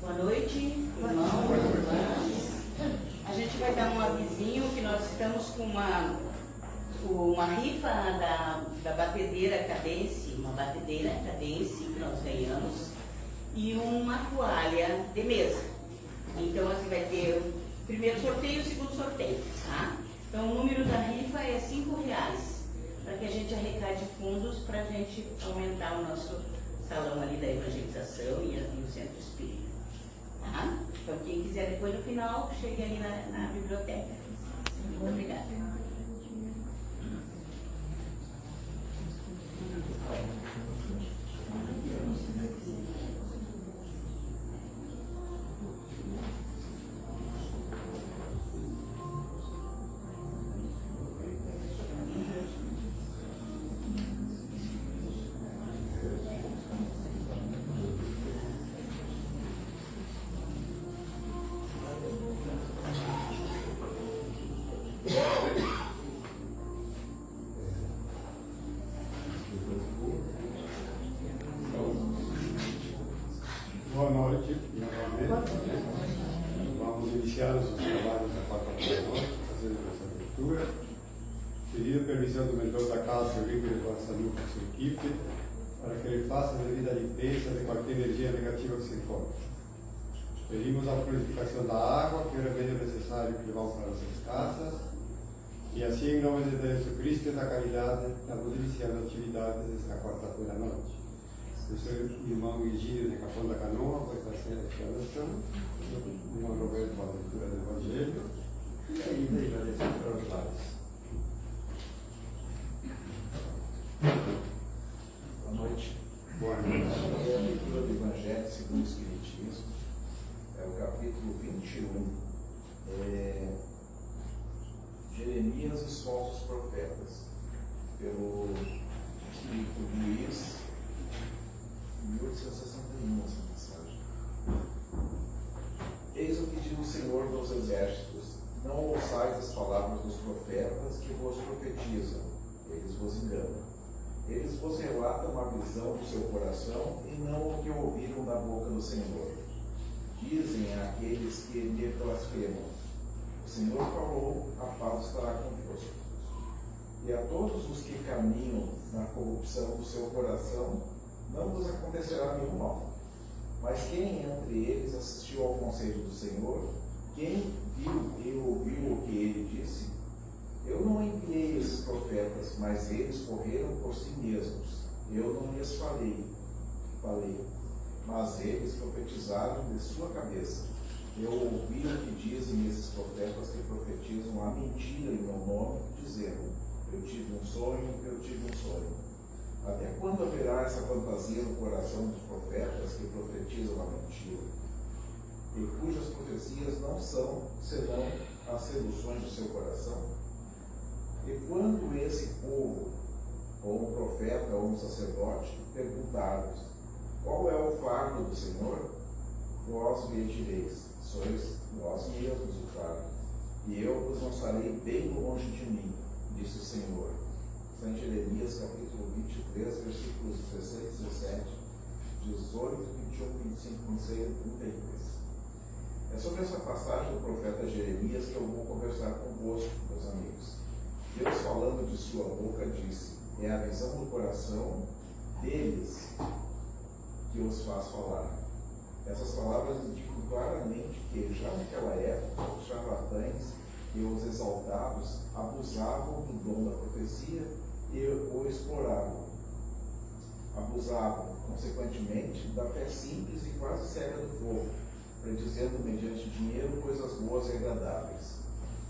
Boa noite, irmãos, irmãs. A gente vai dar um avisinho que nós estamos com uma rifa da batedeira Cadence, uma batedeira Cadence que nós ganhamos, e uma toalha de mesa. Então, assim, vai ter o primeiro sorteio e o segundo sorteio, tá? Então, o número da rifa é R$5, para que a gente arrecade fundos para a gente aumentar o nosso salão ali da evangelização e o centro espírita. Tá? Então, quem quiser depois no final, chegue ali na biblioteca. Muito obrigada. Boa noite, novamente. Vamos iniciar os trabalhos da quarta-feira, fazendo essa abertura. Pedindo permissão do mentor da casa, seu Rico de Guadalupe e sua equipe, para que ele faça a devida limpeza de qualquer energia negativa que se encontre. Pedimos a purificação da água, que é o remédio necessário que levamos para nossas casas. E assim, em nome de Deus Cristo e da caridade, estamos iniciando atividades desta quarta-feira à noite. O seu irmão Virgílio de Capão da Canoa vai fazer a declaração, o irmão Roberto a leitura do Evangelho, e aí ele vai descer para os lares. Boa noite. Boa noite. É a leitura do Evangelho segundo o Espiritismo, é o capítulo 21. Jeremias e os falsos profetas, pelo Espírito Luiz, 1861, essa mensagem. Eis o que diz o Senhor dos Exércitos: não ouçais as palavras dos profetas que vos profetizam, eles vos enganam. Eles vos relatam a visão do seu coração e não o que ouviram da boca do Senhor. Dizem àqueles que lhe blasfemam: o Senhor falou, a paz estará convosco. E a todos os que caminham na corrupção do seu coração, não vos acontecerá nenhum mal. Mas quem entre eles assistiu ao conselho do Senhor, quem viu e ouviu o que ele disse? Eu não enviei esses profetas, mas eles correram por si mesmos. Eu não lhes falei, mas eles profetizaram de sua cabeça. Eu ouvi o que dizem esses profetas que profetizam a mentira em meu nome, dizendo: eu tive um sonho. Até quando haverá essa fantasia no coração dos profetas que profetizam a mentira, e cujas profecias não são senão as seduções do seu coração? E quando esse povo, ou um profeta ou um sacerdote, perguntar-vos: qual é o fardo do Senhor? Vós lhe direis: sois vós mesmos o fardo, e eu vos lançarei bem longe de mim, disse o Senhor. São Jeremias, capítulo 23, versículos 16, 17, 18, 21, 25, 26 e 33. É sobre essa passagem do profeta Jeremias que eu vou conversar convosco, meus amigos. Deus, falando de sua boca, disse: é a visão do coração deles que os faz falar. Essas palavras indicam claramente que, já naquela época, os charlatães e os exaltados abusavam do dom da profecia e o exploravam. Abusavam, consequentemente, da fé simples e quase cega do povo, predizendo mediante dinheiro coisas boas e agradáveis.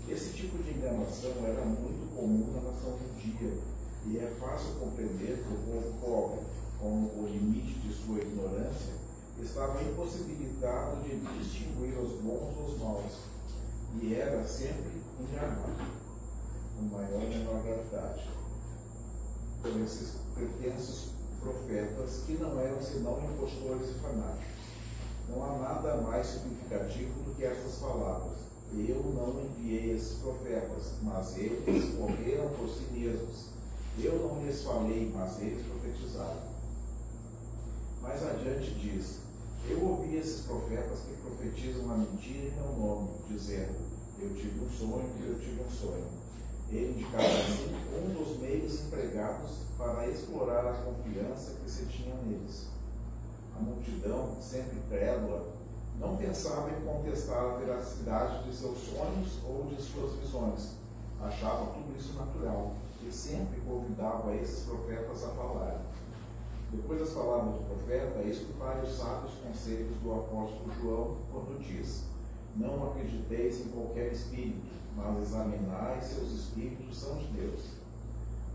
Esse tipo de enganação era muito comum na nação judia, e é fácil compreender que o povo pobre, com o limite de sua ignorância, estava impossibilitado de distinguir os bons dos maus, e era sempre enganado, com maior ou menor gravidade, por esses pretensos profetas que não eram senão impostores e fanáticos. Não há nada mais significativo do que estas palavras. Eu não enviei esses profetas, mas eles morreram por si mesmos. Eu não lhes falei, mas eles profetizaram. Mais adiante diz: eu ouvi esses profetas que profetizam a mentira em meu nome, dizendo: eu tive um sonho, eu tive um sonho. Ele indicava assim um dos meios empregados para explorar a confiança que se tinha neles. A multidão, sempre crédula, não pensava em contestar a veracidade de seus sonhos ou de suas visões. Achava tudo isso natural e sempre convidava esses profetas a falar. Depois das palavras do profeta, escutai os sábios conselhos do apóstolo João, quando diz: não acrediteis em qualquer espírito, mas examinai se os espíritos são de Deus.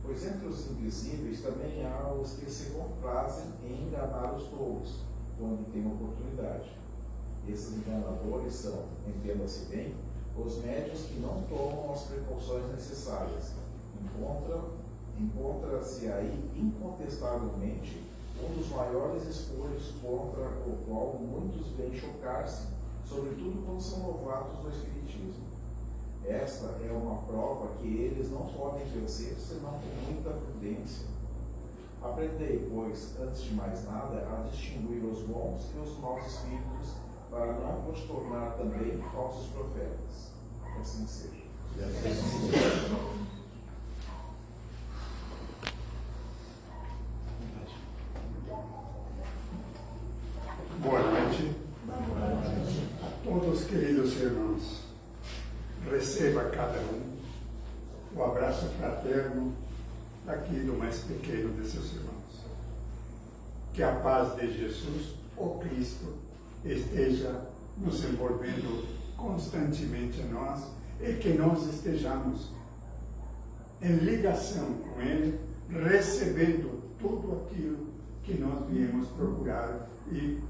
Pois entre os invisíveis também há os que se comprazem em enganar os tolos, quando têm oportunidade. Esses enganadores são, entenda-se bem, os médiuns que não tomam as precauções necessárias. Encontra-se aí, incontestavelmente, um dos maiores escolhos contra o qual muitos vêm chocar-se, sobretudo quando são novatos no Espiritismo. Esta é uma prova que eles não podem vencer senão com muita prudência. Aprendei, pois, antes de mais nada, a distinguir os bons e os maus espíritos, para não vos tornar também falsos profetas. Que assim seja. Boa noite a todos, queridos irmãos. Receba cada um o abraço fraterno aqui do mais pequeno de seus irmãos. Que a paz de Jesus, o Cristo, esteja nos envolvendo constantemente em nós e que nós estejamos em ligação com Ele, recebendo tudo aquilo que nós viemos procurar e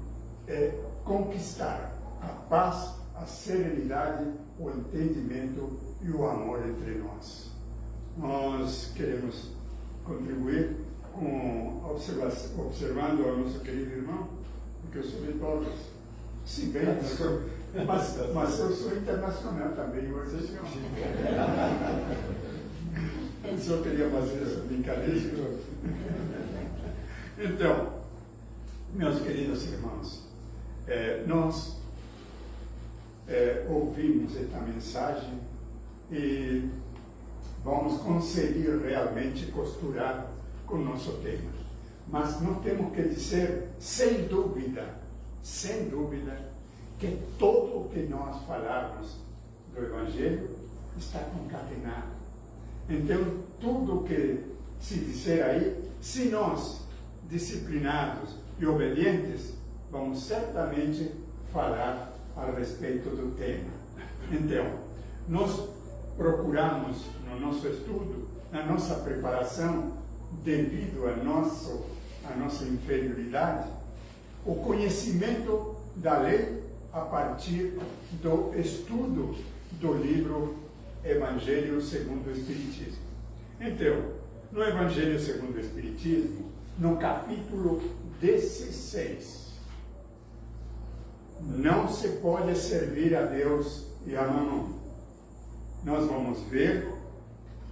conquistar: a paz, a serenidade, o entendimento e o amor entre nós. Nós queremos contribuir observando o nosso querido irmão, porque eu sou de todos, se bem, mas eu sou internacional também, hoje. Eu só queria fazer essa brincadeira. Então, meus queridos irmãos, nós ouvimos esta mensagem e vamos conseguir realmente costurar com o nosso tema. Mas não temos que dizer, sem dúvida, que tudo o que nós falarmos do Evangelho está concatenado. Então, tudo o que se disser aí, se nós, disciplinados e obedientes, vamos certamente falar a respeito do tema. Então, nós procuramos no nosso estudo, na nossa preparação, devido à nossa inferioridade, o conhecimento da lei a partir do estudo do livro Evangelho segundo o Espiritismo. Então, no Evangelho segundo o Espiritismo, no capítulo 16, não se pode servir a Deus e a Mamon. Nós vamos ver,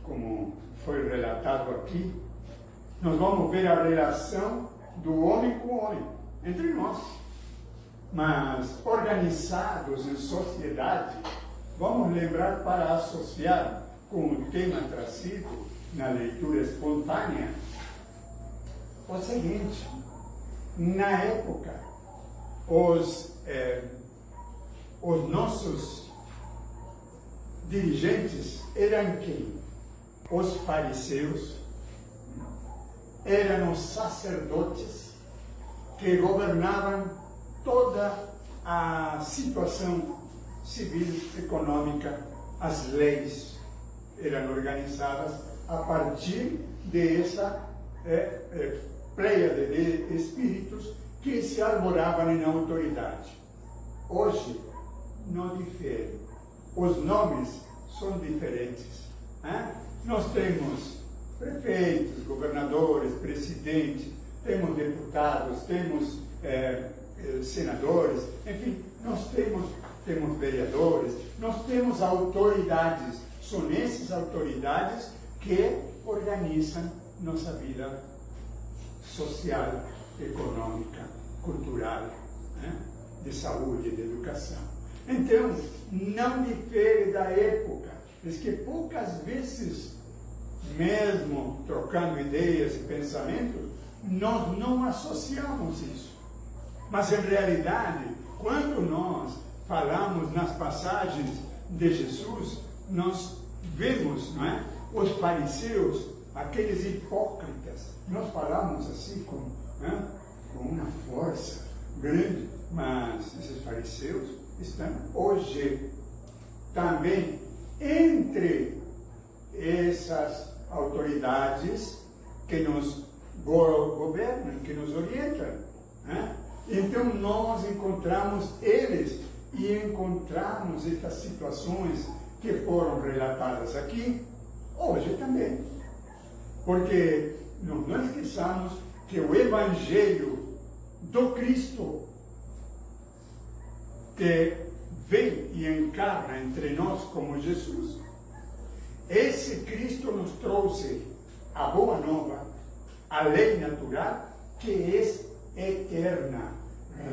como foi relatado aqui, nós vamos ver a relação do homem com o homem, entre nós. Mas, organizados em sociedade, vamos lembrar para associar com o tema trazido na leitura espontânea, o seguinte: na época, os nossos dirigentes eram quem? Os fariseus, eram os sacerdotes que governavam toda a situação civil, econômica. As leis eram organizadas a partir dessa pleiade de espíritos que se arboravam em autoridade. Hoje não difere. Os nomes são diferentes. Nós temos prefeitos, governadores, presidentes, temos deputados, temos senadores, enfim, nós temos vereadores, nós temos autoridades. São essas autoridades que organizam nossa vida social, econômica, cultural, né? De saúde, de educação. Então, não difere da época. Diz que poucas vezes, mesmo trocando ideias e pensamentos, nós não associamos isso. Mas, em realidade, quando nós falamos nas passagens de Jesus, nós vemos, não é, os fariseus, aqueles hipócritas. Nós falamos assim com uma força grande, mas esses fariseus estão hoje também entre essas autoridades que nos governam, que nos orientam, né? Então nós encontramos eles e encontramos estas situações que foram relatadas aqui hoje também, porque não esqueçamos que o Evangelho do Cristo, que vem e encarna entre nós como Jesus, esse Cristo nos trouxe a boa nova, a lei natural, que é eterna,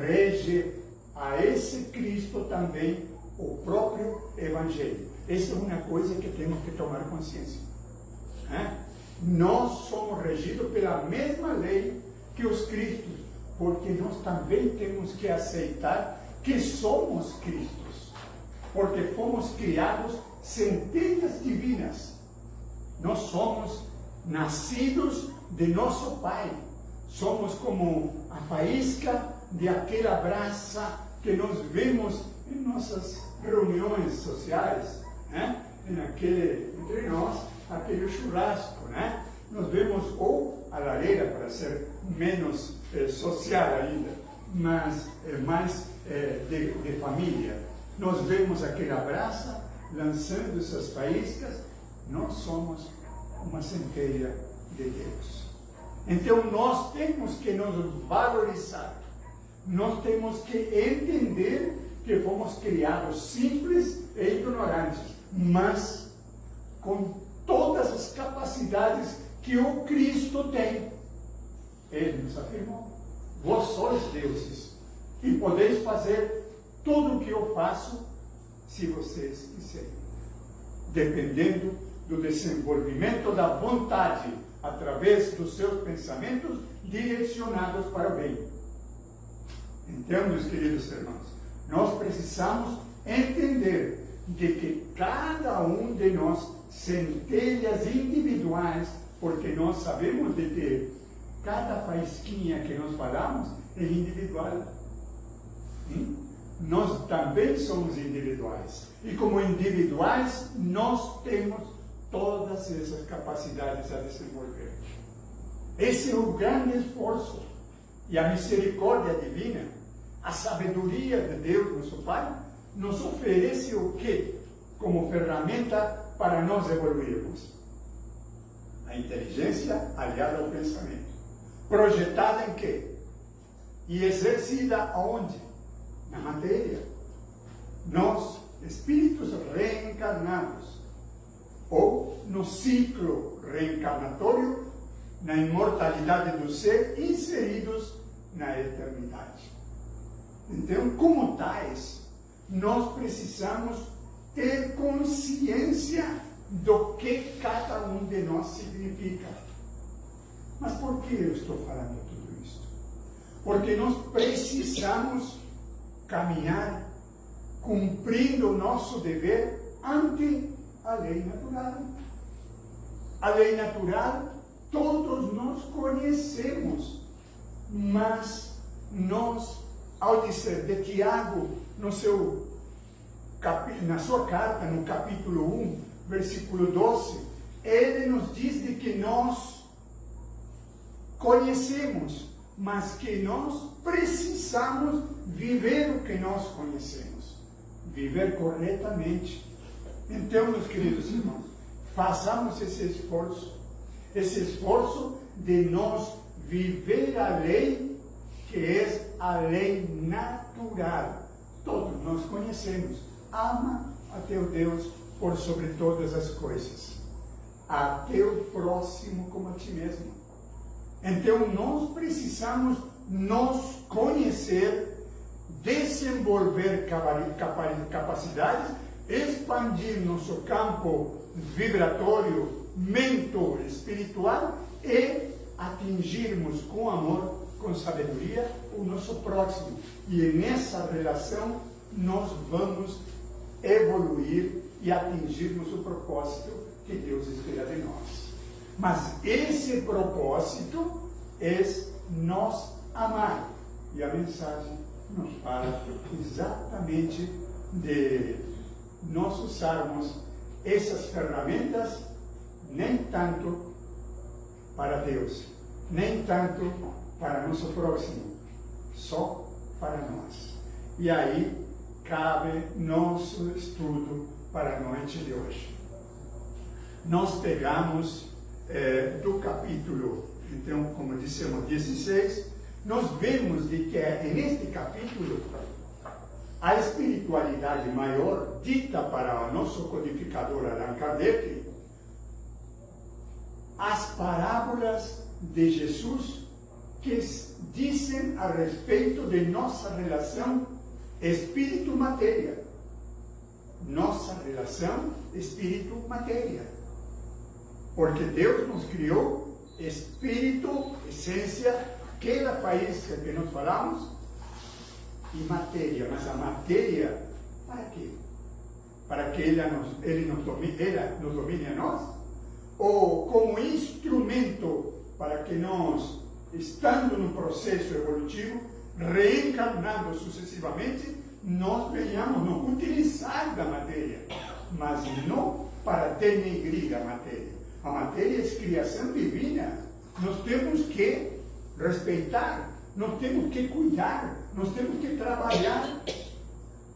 rege a esse Cristo também o próprio Evangelho. Essa é uma coisa que temos que tomar consciência, né? Nós somos regidos pela mesma lei que os Cristos, porque nós também temos que aceitar que somos Cristos, porque fomos criados centelhas divinas. Nós somos nascidos de nosso Pai. Somos como a faísca de aquela brasa que nós vemos em nossas reuniões sociais, né? Entre nós, aquele churrasco, né? Nós vemos, ou a lareira, para ser menos social ainda, mas mais de família. Nós vemos aquela brasa lançando essas faíscas. Nós somos uma centelha de Deus. Então nós temos que nos valorizar. Nós temos que entender que fomos criados simples e ignorantes, mas com todas as capacidades que o Cristo tem. Ele nos afirmou: vós sois deuses e podeis fazer tudo o que eu faço se vocês quiserem, dependendo do desenvolvimento da vontade através dos seus pensamentos direcionados para o bem. Então, meus queridos irmãos, nós precisamos entender de que cada um de nós, centelhas individuais, porque nós sabemos de que cada faísquinha que nós falamos é individual. Nós também somos individuais. E como individuais, nós temos todas essas capacidades a desenvolver. Esse é o grande esforço. E a misericórdia divina, a sabedoria de Deus, nosso Pai, nos oferece o quê? Como ferramenta para nós evoluirmos? A inteligência aliada ao pensamento. Projetada em quê? E exercida aonde? Na matéria. Nós, espíritos reencarnados, ou no ciclo reencarnatório, na imortalidade do ser, inseridos na eternidade. Então, como tais, nós precisamos ter consciência do que cada um de nós significa. Mas por que eu estou falando tudo isso? Porque nós precisamos caminhar cumprindo o nosso dever ante a lei natural. A lei natural todos nós conhecemos, mas nós, ao dizer de Tiago, na sua carta, no capítulo 1, versículo 12, ele nos diz de que nós conhecemos, mas que nós precisamos viver o que nós conhecemos, viver corretamente. Então, meus queridos irmãos, façamos esse esforço de nós viver a lei que é a lei natural. Todos nós conhecemos. Ama a teu Deus por sobre todas as coisas, a teu próximo como a ti mesmo. Então nós precisamos nos conhecer, desenvolver capacidades, expandir nosso campo vibratório, mental, espiritual e atingirmos com amor, com sabedoria, o nosso próximo. E nessa relação nós vamos evoluir e atingirmos o propósito que Deus espera de nós. Mas esse propósito é nos amar. E a mensagem nos fala exatamente de nós usarmos essas ferramentas nem tanto para Deus, nem tanto para nosso próximo, só para nós. E aí cabe nosso estudo para a noite de hoje. Nós pegamos do capítulo, então, como dissemos, 16, nós vemos de que neste capítulo a espiritualidade maior, dita para o nosso codificador Allan Kardec, as parábolas de Jesus que dizem a respeito de nossa relação espírito-matéria. Nossa relação espírito-matéria. Porque Deus nos criou espírito, essência, aquela faísca que nós falamos, e matéria. Mas a matéria, para quê? Para que ela nos domine a nós? Ou como instrumento para que nós, estando no processo evolutivo, reencarnando sucessivamente, nós venhamos nos utilizar da matéria, mas não para denegrir a matéria. A matéria é criação divina. Nós temos que respeitar, nós temos que cuidar, nós temos que trabalhar.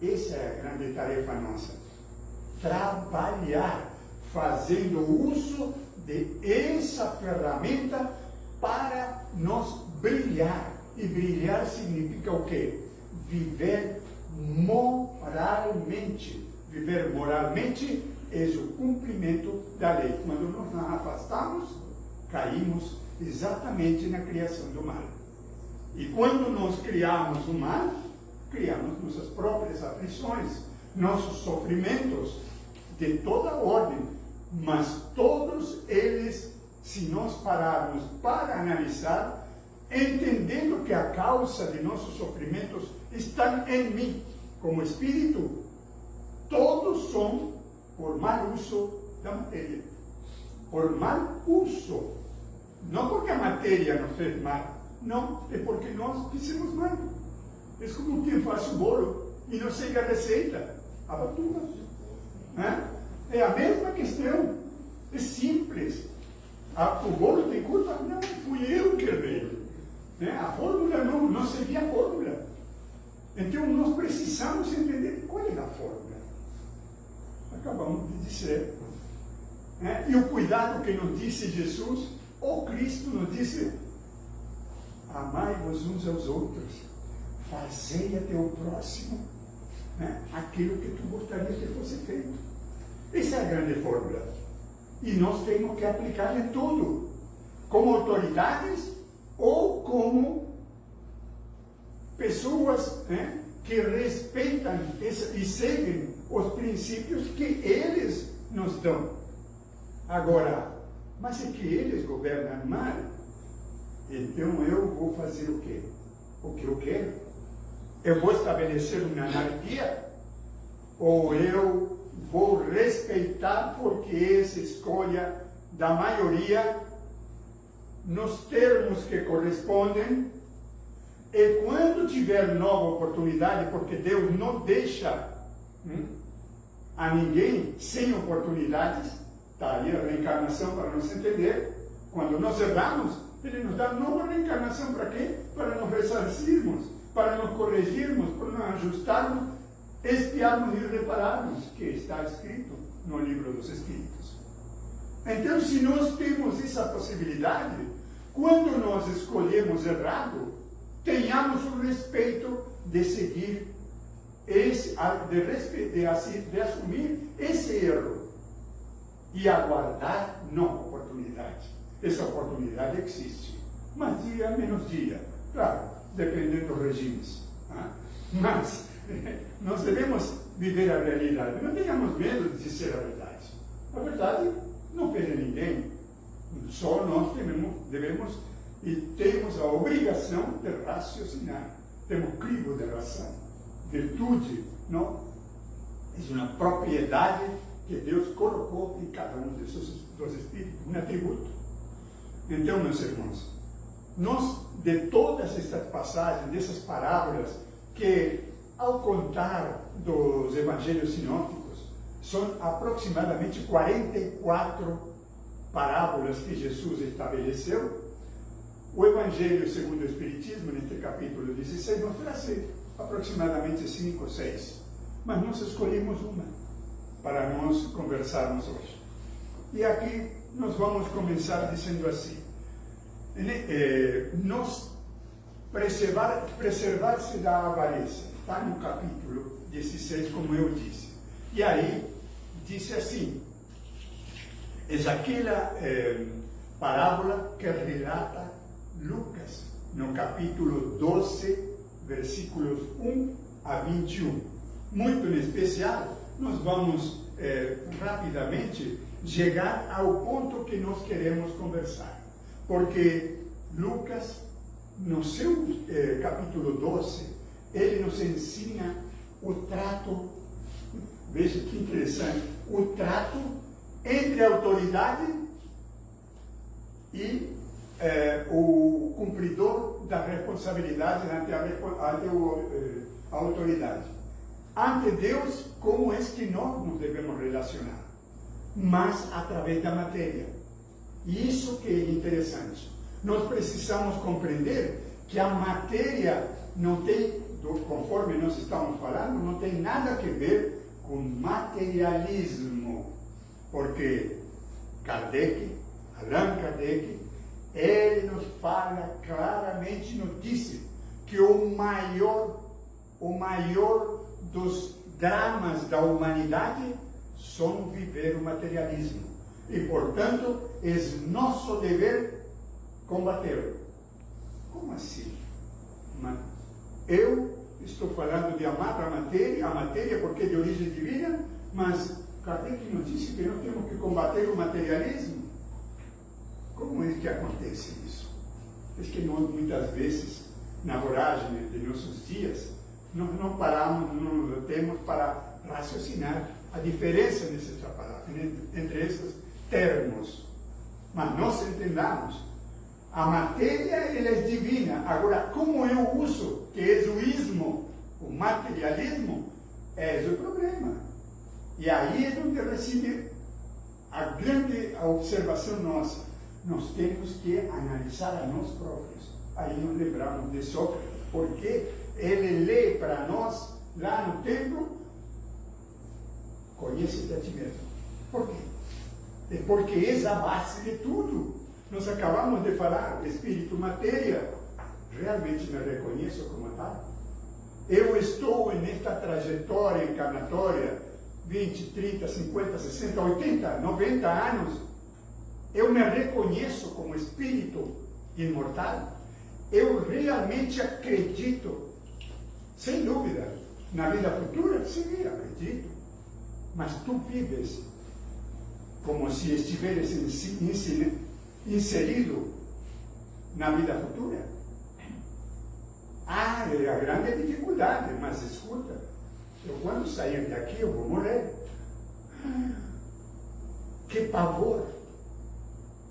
Essa é a grande tarefa nossa. Trabalhar, fazendo uso de essa ferramenta para nos brilhar. E brilhar significa o quê? Viver moralmente. Viver moralmente é o cumprimento da lei. Quando nós nos afastamos, caímos exatamente na criação do mal. E quando nós criamos o mal, criamos nossas próprias aflições, nossos sofrimentos de toda ordem, mas todos eles, se nós pararmos para analisar, entendendo que a causa de nossos sofrimentos está em mim, como espírito, todos são por mau uso da matéria. Por mau uso. Não porque a matéria nos fez mal, não, é porque nós fizemos mal. É como quem faz o bolo e não segue a receita. Abatua. É a mesma questão. É simples. O bolo tem culpa? Não, fui eu que errei. A fórmula não seguia a fórmula. Então nós precisamos entender qual é a fórmula. Acabamos de dizer. E o cuidado que nos disse Jesus, o Cristo nos disse: amai-vos uns aos outros, fazei a teu próximo aquilo que tu gostaria que fosse feito. Essa é a grande fórmula. E nós temos que aplicar em tudo, como autoridades ou como pessoas que respeitam e seguem os princípios que eles nos dão. Agora, mas é que eles governam mal, então eu vou fazer o quê? O que eu quero? Eu vou estabelecer uma anarquia? Ou eu vou respeitar porque essa escolha da maioria nos termos que correspondem, e quando tiver nova oportunidade, porque Deus não deixa a ninguém sem oportunidades, está aí a reencarnação para nos entender. Quando nós erramos, Ele nos dá nova reencarnação para quê? Para nos ressarcirmos, para nos corrigirmos, para nos ajustarmos, expiarmos e repararmos, que está escrito no livro dos Espíritos. Então, se nós temos essa possibilidade, quando nós escolhemos errado, tenhamos o respeito de seguir de assumir esse erro e aguardar nova oportunidade. Essa oportunidade existe, mas dia menos dia, claro, dependendo dos regimes. Tá? Mas nós devemos viver a realidade. Não tenhamos medo de dizer a verdade. A verdade não fere ninguém. Só nós devemos e temos a obrigação de raciocinar. Temos crivo de razão. Virtude, não? É uma propriedade que Deus colocou em cada um dos espíritos, um atributo. Então, meus irmãos, nós, de todas estas passagens, dessas parábolas, que ao contar dos evangelhos sinópticos, são aproximadamente 44 parábolas que Jesus estabeleceu. O Evangelho segundo o Espiritismo, neste capítulo 16, nos traz aproximadamente 5 ou 6. Mas nós escolhemos uma para nós conversarmos hoje. E aqui nós vamos começar dizendo assim: nós preservar-se da avareza. Está no capítulo 16, como eu disse. E aí, disse assim: é aquela parábola que relata Lucas, no capítulo 12, versículos 1 a 21. Muito em especial, nós vamos rapidamente chegar ao ponto que nós queremos conversar. Porque Lucas, no seu capítulo 12, ele nos ensina o trato, veja que interessante, o trato entre a autoridade e o cumpridor da responsabilidade ante a autoridade. Ante Deus, como é que nós nos devemos relacionar? Mas através da matéria. E isso que é interessante. Nós precisamos compreender que a matéria não tem, conforme nós estamos falando, não tem nada a ver com materialismo. Porque Allan Kardec, ele nos fala claramente, nos disse que o maior dos dramas da humanidade são viver o materialismo. E, portanto, é nosso dever combatê-lo. Como assim? Eu estou falando de amar a matéria porque é de origem divina, mas Kardec nos disse que nós temos que combater o materialismo. Como é que acontece isso? É que nós, muitas vezes, na voragem de nossos dias, nós não paramos, não temos para raciocinar a diferença entre esses termos. Mas nós entendamos, a matéria ela é divina. Agora, como eu uso, que é o ismo, o materialismo, é o problema. E aí é onde reside a grande observação nossa. Nós temos que analisar a nós próprios. Aí nos lembramos de Sócrates, porque ele lê para nós, lá no templo, conhece-te a ti mesmo. Por quê? É porque é a base de tudo. Nós acabamos de falar, espírito, matéria. Realmente me reconheço como tal? Eu estou nesta trajetória encarnatória, 20, 30, 50, 60, 80, 90 anos. Eu me reconheço como espírito imortal. Eu realmente acredito, sem dúvida, na vida futura? Sim, acredito. Mas tu vives como se estiveres inserido na vida futura? É a grande dificuldade, mas escuta, eu quando sair daqui eu vou morrer. Que pavor!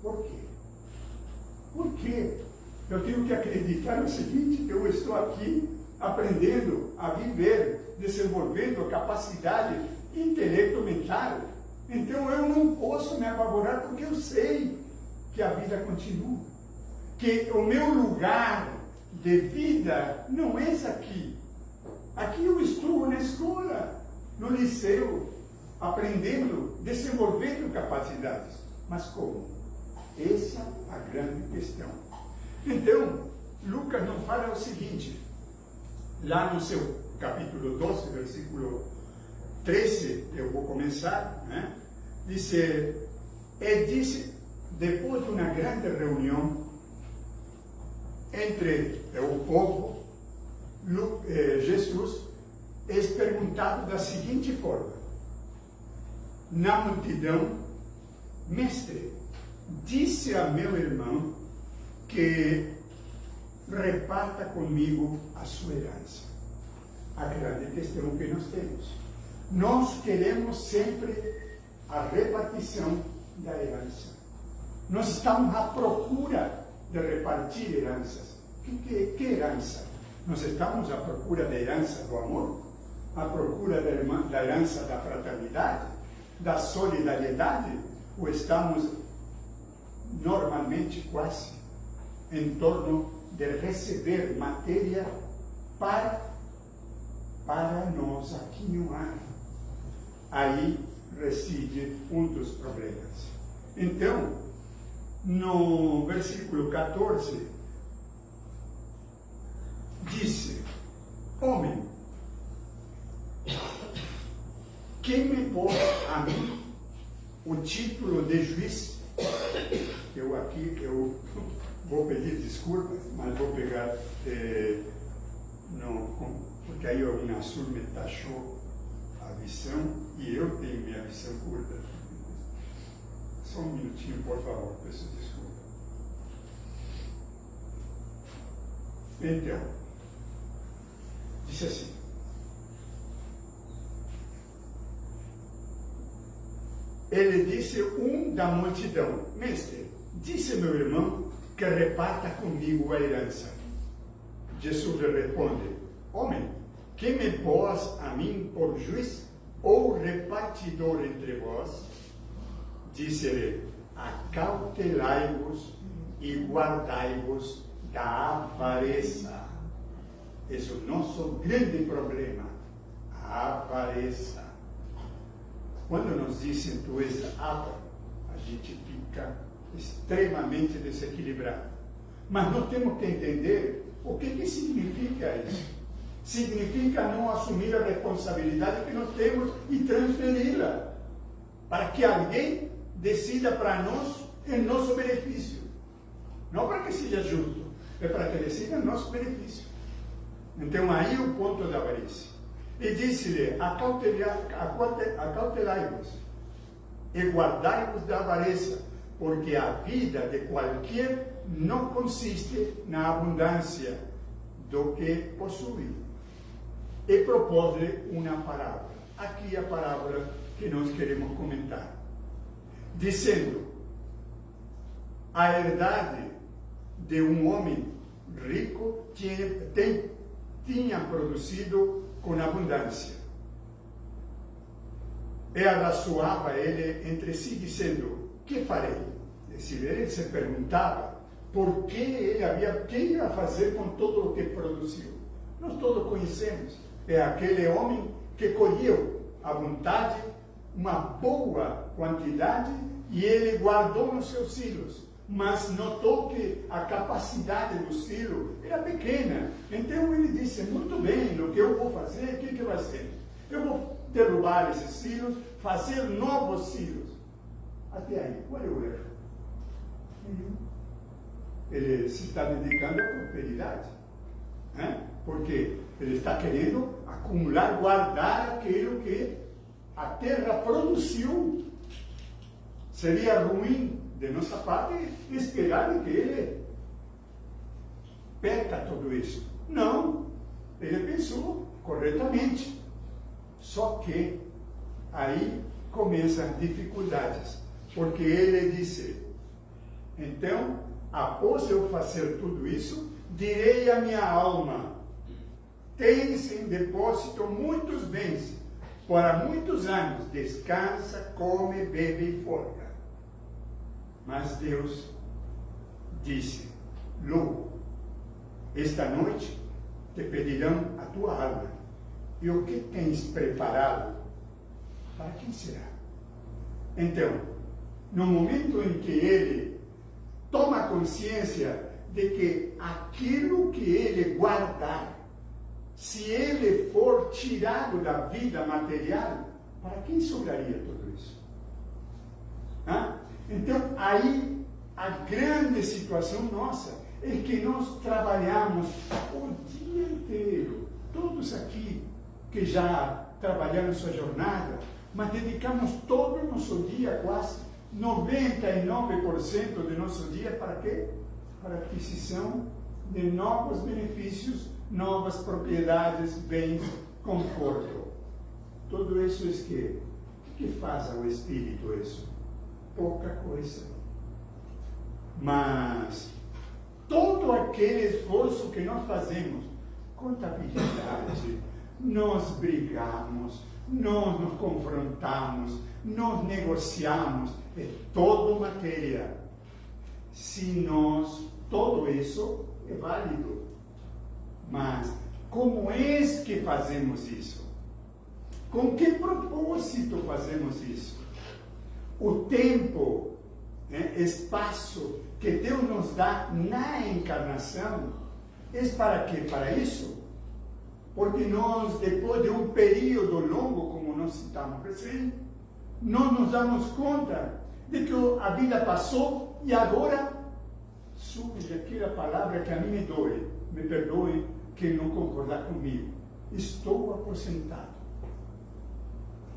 Por quê? Porque eu tenho que acreditar no seguinte, que eu estou aqui aprendendo a viver, desenvolvendo a capacidade intelecto mental. Então eu não posso me apavorar, porque eu sei que a vida continua. Que o meu lugar de vida não é aqui. Aqui eu estou na escola, no liceu, aprendendo, desenvolvendo capacidades. Mas como? Essa é a grande questão. Então, Lucas nos fala o seguinte, lá no seu capítulo 12, versículo 13, eu vou começar, né? Disse, depois de uma grande reunião entre o povo, Jesus é perguntado da seguinte forma, na multidão, mestre, disse a meu irmão que reparta comigo a sua herança. A grande questão que nós temos. Nós queremos sempre a repartição da herança. Nós estamos à procura de repartir heranças. Que herança? Nós estamos à procura da herança do amor, à procura da herança da fraternidade, da solidariedade, ou estamos normalmente quase em torno de receber matéria para nós aquinhoar. Aí reside um dos problemas. Então, no versículo 14, disse, homem, quem me pôs a mim o título de juiz? Eu vou pedir desculpas, mas vou pegar, porque aí o Inasur me taxou a visão e eu tenho minha visão curta. Só um minutinho, por favor, peço desculpa. Então, disse assim, ele disse da multidão, mestre, disse meu irmão que reparta comigo a herança. Jesus lhe responde, homem, quem me pôs a mim por juiz ou repartidor entre vós? Disse-lhe, acautelai-vos e guardai-vos da avareza. Esse é o nosso grande problema, a avareza. Quando nos dizem tu és avaro, a gente fica extremamente desequilibrado. Mas nós temos que entender o que significa isso. Significa não assumir a responsabilidade que nós temos e transferi-la para que alguém decida para nós em nosso benefício. Não para que seja justo, é para que decida em nosso benefício. Então aí o ponto da avareza. E disse-lhe, acautelai-vos e guardai-vos da avareza, porque a vida de qualquer não consiste na abundância do que possui. E propôs-lhe uma parábola. Aqui é a parábola que nós queremos comentar. Dizendo, a herdade de um homem rico tinha produzido com abundância. E arrazoava ele entre si, dizendo, que farei? Ele se perguntava por que que ia fazer com todo o que produziu. Nós todos conhecemos. É aquele homem que colheu à vontade uma boa quantidade e ele guardou nos seus silos. Mas notou que a capacidade do silo era pequena. Então ele disse, muito bem, o que eu vou fazer, o que vai ser? Eu vou derrubar esses silos, fazer novos silos. Até aí, qual é o erro? Ele se está dedicando à prosperidade. Porque ele está querendo acumular, guardar aquilo que a terra produziu. Seria ruim de nossa parte esperar que ele perca tudo isso. Não, ele pensou corretamente. Só que aí começam as dificuldades, porque ele disse, então, após eu fazer tudo isso, direi à minha alma, tens em depósito muitos bens, para muitos anos, descansa, come, bebe e folga. Mas Deus disse, logo, esta noite te pedirão a tua alma, e o que tens preparado, para quem será? Então, no momento em que ele toma consciência de que aquilo que ele guardar, se ele for tirado da vida material, para quem sobraria tudo isso? Então, aí, a grande situação nossa é que nós trabalhamos o dia inteiro, todos aqui que já trabalharam sua jornada, mas dedicamos todo o nosso dia, quase 99% do nosso dia, para quê? Para a aquisição de novos benefícios, novas propriedades, bens, conforto. Tudo isso é que o que faz ao espírito isso? Pouca coisa. Mas todo aquele esforço que nós fazemos, contabilidade, nós brigamos, nós nos confrontamos, nós negociamos, é toda matéria. Se nós, tudo isso é válido. Mas como é que fazemos isso? Com que propósito fazemos isso? O tempo, espaço que Deus nos dá na encarnação, é para quê? Para isso? Porque nós, depois de um período longo, como nós citamos recém, nós nos damos conta de que a vida passou e agora surge aquela palavra que a mim me dói. Me perdoe quem não concordar comigo. Estou aposentado.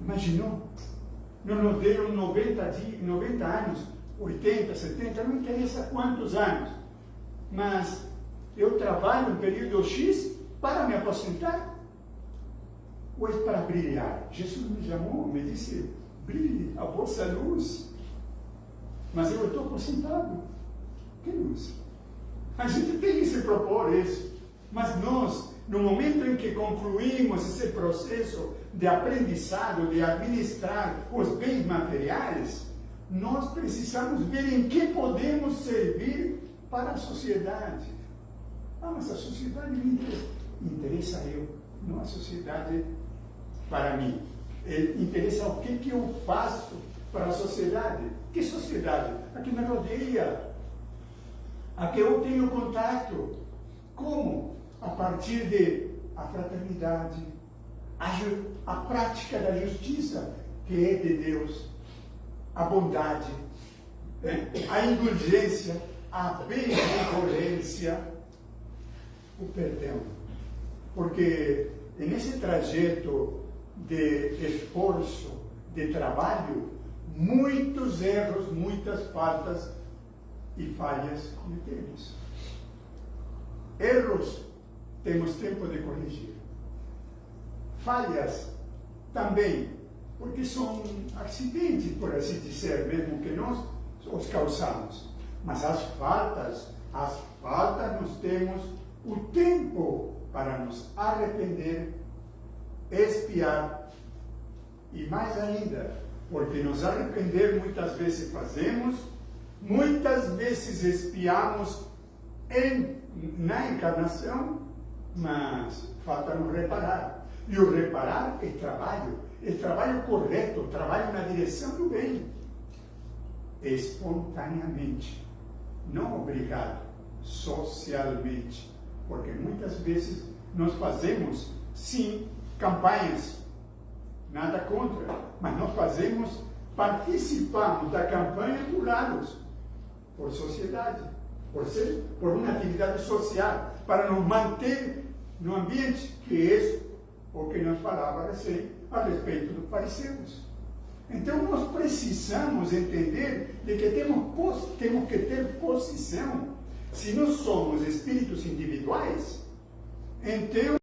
Imaginou? Não nos deram 90 anos, 80, 70, não interessa quantos anos. Mas eu trabalho um período X para me aposentar? Ou é para brilhar? Jesus me chamou, me disse, brilhe a vossa luz. Mas eu estou aposentado. Que luz? A gente tem que se propor isso. Mas nós, no momento em que concluímos esse processo de aprendizado, de administrar os bens materiais, nós precisamos ver em que podemos servir para a sociedade. Mas a sociedade me interessa eu, não a sociedade para mim. Interessa o que eu faço para a sociedade. Que sociedade? A que me rodeia, a que eu tenho contato. Como? A partir de a fraternidade, a prática da justiça, que é de Deus, a bondade, a indulgência, a benevolência, o perdão. Porque nesse trajeto de esforço, de trabalho, muitos erros, muitas faltas e falhas cometemos. Erros temos tempo de corrigir. Falhas também, porque são acidentes, por assim dizer, mesmo que nós os causamos. Mas as faltas nós temos o tempo para nos arrepender, expiar, e mais ainda, porque nos arrepender muitas vezes fazemos, muitas vezes expiamos na encarnação, mas falta-nos reparar. E o reparar é trabalho correto, trabalho na direção do bem, espontaneamente, não obrigado, socialmente, porque muitas vezes nós fazemos, sim, campanhas, nada contra, mas nós participamos da campanha por lados, por sociedade, por uma atividade social, para nos manter no ambiente, que é o que nós falávamos a respeito dos fariseus. Então nós precisamos entender de que temos que ter posição. Se nós somos espíritos individuais, então